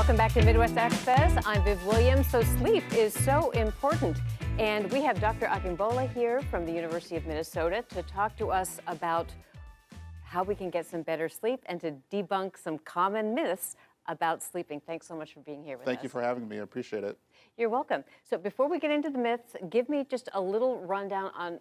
Welcome back to Midwest Access. I'm Viv Williams. So sleep is so important. And we have Dr. Akingbola here from the University of Minnesota to talk to us about how we can get some better sleep and to debunk some common myths about sleeping. Thanks so much for being here with us. Thank you for having me. I appreciate it. You're welcome. So before we get into the myths, give me just a little rundown on,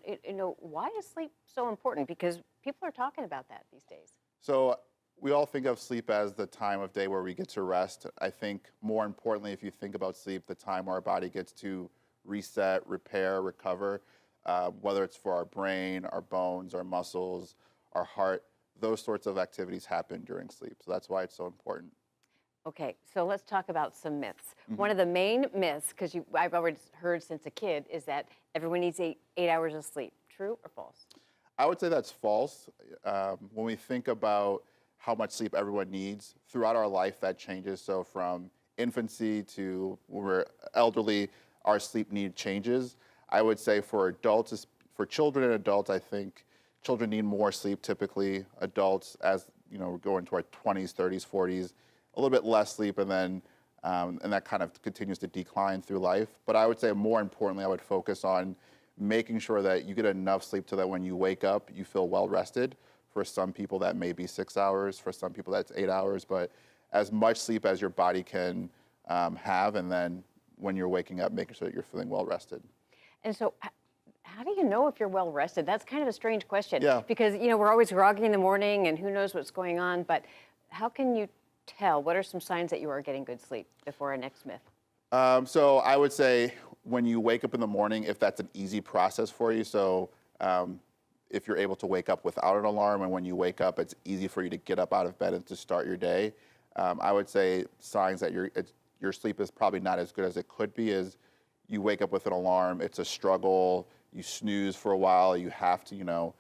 why is sleep so important? Because people are talking about that these days. So we all think of sleep as the time of day where we get to rest. I think more importantly, if you think about sleep, the time our body gets to reset, repair, recover, whether it's for our brain, our bones, our muscles, our heart, those sorts of activities happen during sleep. So that's why it's so important. Okay, so let's talk about some myths. One of the main myths, because I've already heard since a kid, is that everyone needs 8 hours of sleep. True or false? I would say that's false. When we think about how much sleep everyone needs, throughout our life that changes. So from infancy to when we're elderly, our sleep need changes. I would say for adults, for children and adults, I think children need more sleep typically. Adults, as we go into our 20s, 30s, 40s, a little bit less sleep, and then and that kind of continues to decline through life. But I would say more importantly, I would focus on making sure that you get enough sleep so that when you wake up, you feel well rested. For some people, that may be 6 hours. For some people, that's 8 hours. But as much sleep as your body can have, and then when you're waking up, making sure that you're feeling well rested. And so how do you know if you're well rested? That's kind of a strange question. Yeah. Because, we're always groggy in the morning and who knows what's going on. But how can you tell? What are some signs that you are getting good sleep before our next myth? So I would say when you wake up in the morning, if that's an easy process for you, so if you're able to wake up without an alarm, and when you wake up, it's easy for you to get up out of bed and to start your day, I would say signs that your sleep is probably not as good as it could be is you wake up with an alarm, it's a struggle, you snooze for a while, you have to,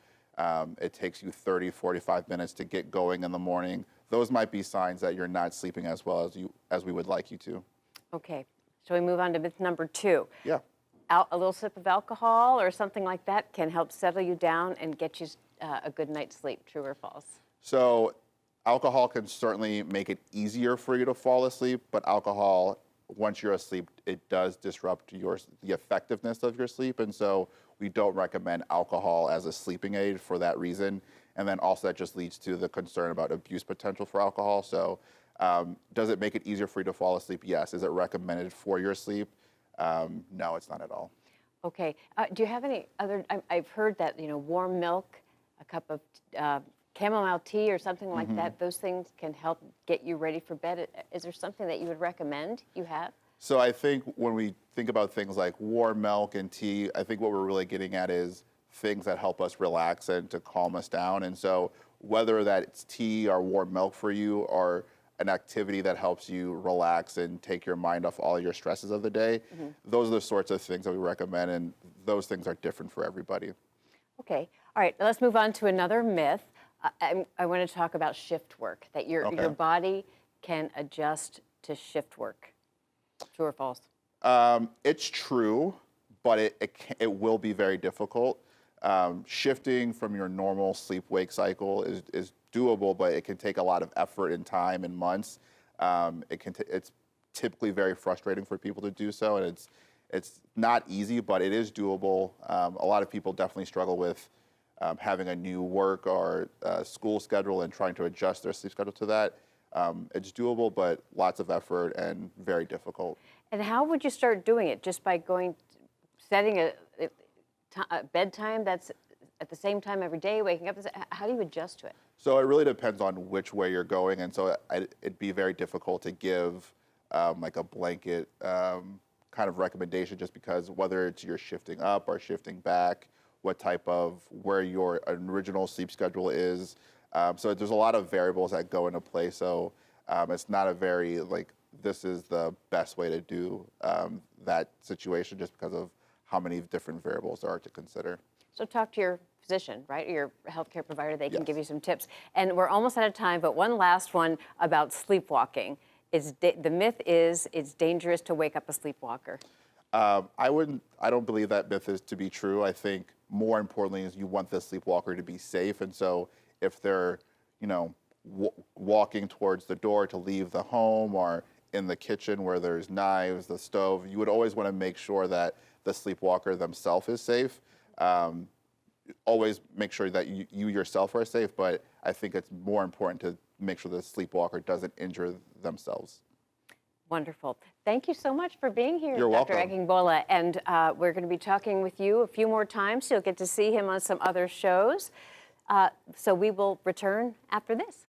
it takes you 30, 45 minutes to get going in the morning. Those might be signs that you're not sleeping as well as we would like you to. Okay, so we move on to myth number 2. Yeah. A little sip of alcohol or something like that can help settle you down and get you a good night's sleep. True or false? So alcohol can certainly make it easier for you to fall asleep, but alcohol, once you're asleep, it does disrupt the effectiveness of your sleep. And so we don't recommend alcohol as a sleeping aid for that reason. And then also that just leads to the concern about abuse potential for alcohol. So does it make it easier for you to fall asleep? Yes. Is it recommended for your sleep? No, it's not at all. Okay. Do you have any other, I've heard that, warm milk, a cup of chamomile tea or something like that, those things can help get you ready for bed. Is there something that you would recommend you have? So I think when we think about things like warm milk and tea, I think what we're really getting at is things that help us relax and to calm us down. And so whether that's tea or warm milk for you or an activity that helps you relax and take your mind off all your stresses of the day, those are the sorts of things that we recommend, and those things are different for everybody. Okay. All right. Let's move on to another myth. I want to talk about shift work, that your body can adjust to shift work. True or false? It's true, but it will be very difficult. Shifting from your normal sleep-wake cycle is doable, but it can take a lot of effort and time and months. It's typically very frustrating for people to do so, and it's not easy, but it is doable. A lot of people definitely struggle with having a new work or school schedule and trying to adjust their sleep schedule to that. It's doable, but lots of effort and very difficult. And how would you start doing it? Just by setting a bedtime that's at the same time every day, waking up? How do you adjust to it? So it really depends on which way you're going, and so it'd be very difficult to give like a blanket kind of recommendation, just because whether it's you're shifting up or shifting back, where your original sleep schedule is. So there's a lot of variables that go into play. So it's not a very this is the best way to do that situation, just because of how many different variables there are to consider. So talk to your physician, right? Or your healthcare provider. They can give you some tips. And we're almost out of time, but one last one about sleepwalking. The myth is it's dangerous to wake up a sleepwalker. I don't believe that myth is to be true. I think more importantly is you want the sleepwalker to be safe. And so if they're, walking towards the door to leave the home or in the kitchen where there's knives, the stove, you would always want to make sure that the sleepwalker themselves is safe. Always make sure that you yourself are safe, but I think it's more important to make sure the sleepwalker doesn't injure themselves. Wonderful. Thank you so much for being here, You're Dr. welcome. Akingbola. And we're going to be talking with you a few more times. You'll get to see him on some other shows. So we will return after this.